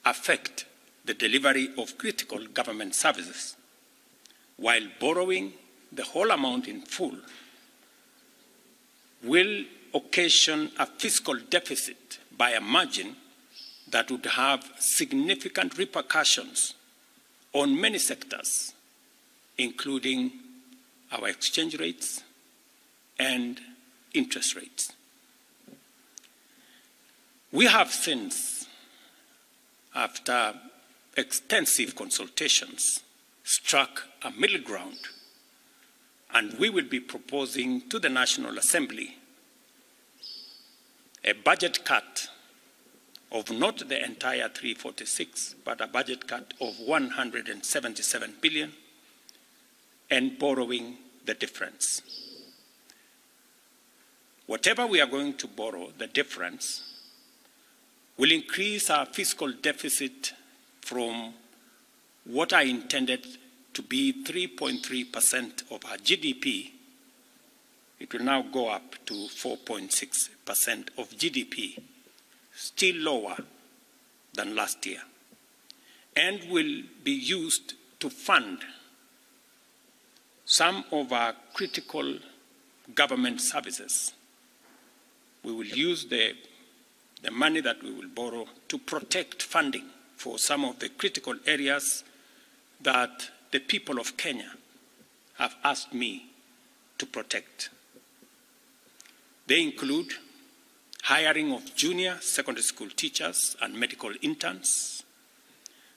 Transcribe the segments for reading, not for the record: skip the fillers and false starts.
affect the delivery of critical government services, while borrowing the whole amount in full will occasion a fiscal deficit by a margin that would have significant repercussions on many sectors, including our exchange rates and interest rates. We have since, after extensive consultations, struck a middle ground, and we will be proposing to the National Assembly a budget cut of not the entire 346, but a budget cut of 177 billion, and borrowing the difference. Whatever we are going to borrow, the difference, will increase our fiscal deficit from what I intended to be 3.3% of our GDP. It will now go up to 4.6% of GDP, still lower than last year, and will be used to fund some of our critical government services. We will use the money that we will borrow to protect funding for some of the critical areas that the people of Kenya have asked me to protect. They include hiring of junior secondary school teachers and medical interns,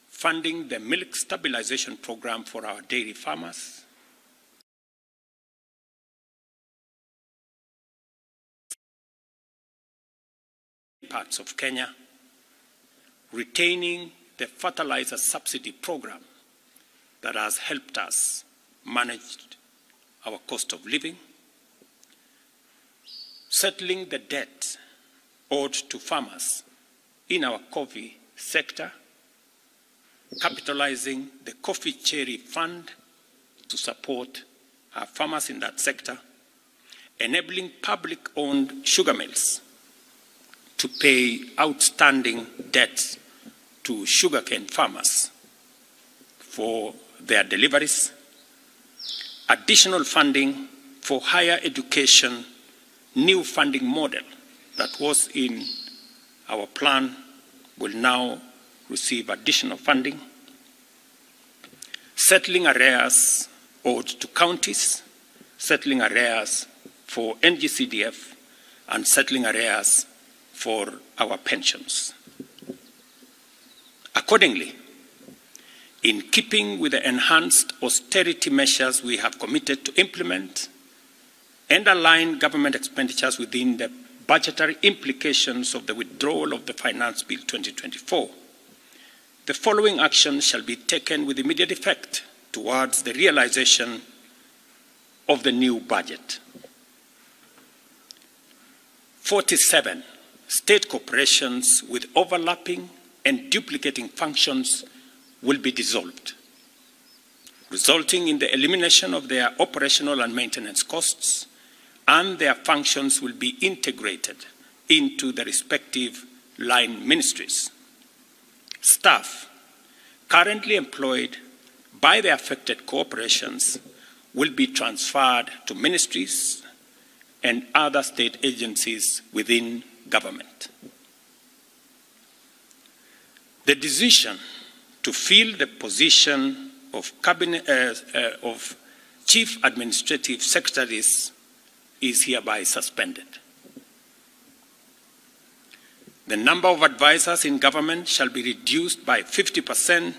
funding the milk stabilization program for our dairy farmers, parts of Kenya, retaining the fertilizer subsidy program that has helped us manage our cost of living, settling the debt owed to farmers in our coffee sector, capitalizing the coffee cherry fund to support our farmers in that sector, enabling public-owned sugar mills to pay outstanding debts to sugarcane farmers for their deliveries, additional funding for higher education, new funding model that was in our plan will now receive additional funding, settling arrears owed to counties, settling arrears for NGCDF, and settling arrears for our pensions. Accordingly, in keeping with the enhanced austerity measures we have committed to implement and align government expenditures within the budgetary implications of the withdrawal of the Finance Bill 2024, the following actions shall be taken with immediate effect towards the realization of the new budget. 47 state corporations with overlapping and duplicating functions will be dissolved, resulting in the elimination of their operational and maintenance costs, and their functions will be integrated into the respective line ministries. Staff currently employed by the affected corporations will be transferred to ministries and other state agencies within government. The decision to fill the position of Chief Administrative Secretaries is hereby suspended. The number of advisors in government shall be reduced by 50%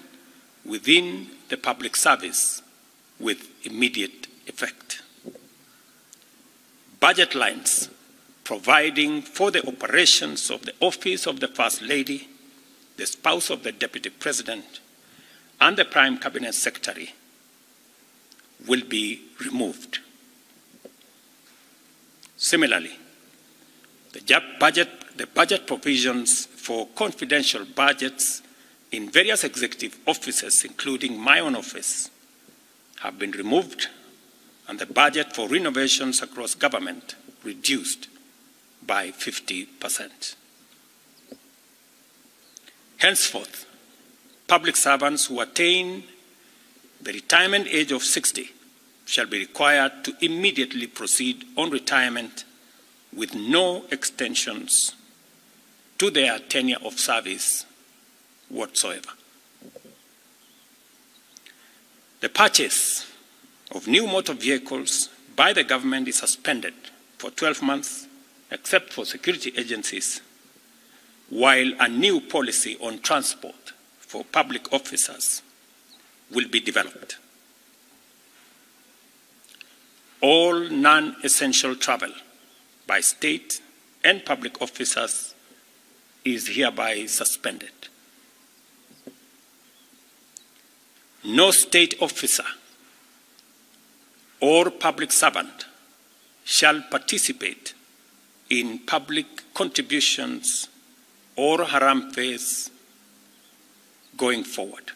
within the public service with immediate effect. Budget lines providing for the operations of the Office of the First Lady, the spouse of the Deputy President, and the Prime Cabinet Secretary will be removed. Similarly, the budget provisions for confidential budgets in various executive offices, including my own office, have been removed, and the budget for renovations across government reduced by 50%. Henceforth, public servants who attain the retirement age of 60 shall be required to immediately proceed on retirement with no extensions to their tenure of service whatsoever. The purchase of new motor vehicles by the government is suspended for 12 months, except for security agencies, while a new policy on transport for public officers will be developed. All non-essential travel by state and public officers is hereby suspended. No state officer or public servant shall participate in public contributions or harambees going forward.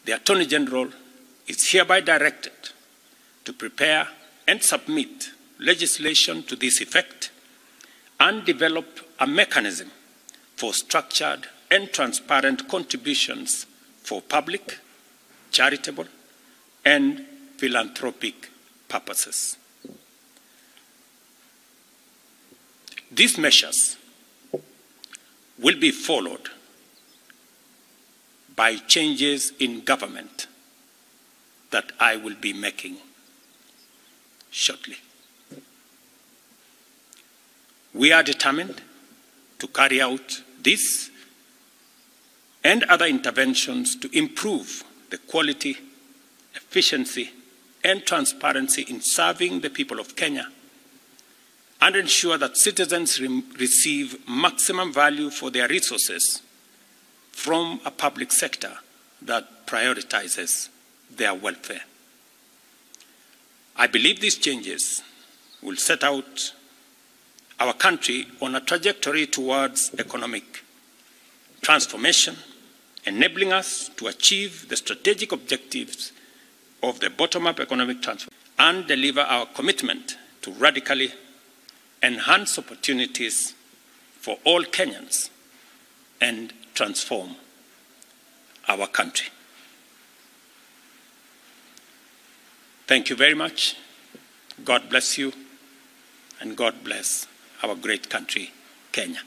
The Attorney General is hereby directed to prepare and submit legislation to this effect and develop a mechanism for structured and transparent contributions for public, charitable, and philanthropic purposes. These measures will be followed by changes in government that I will be making shortly. We are determined to carry out this and other interventions to improve the quality, efficiency, and transparency in serving the people of Kenya and ensure that citizens receive maximum value for their resources from a public sector that prioritizes their welfare. I believe these changes will set out our country on a trajectory towards economic transformation, enabling us to achieve the strategic objectives of the bottom-up economic transformation and deliver our commitment to radically enhance opportunities for all Kenyans and transform our country. Thank you very much. God bless you, and God bless our great country, Kenya.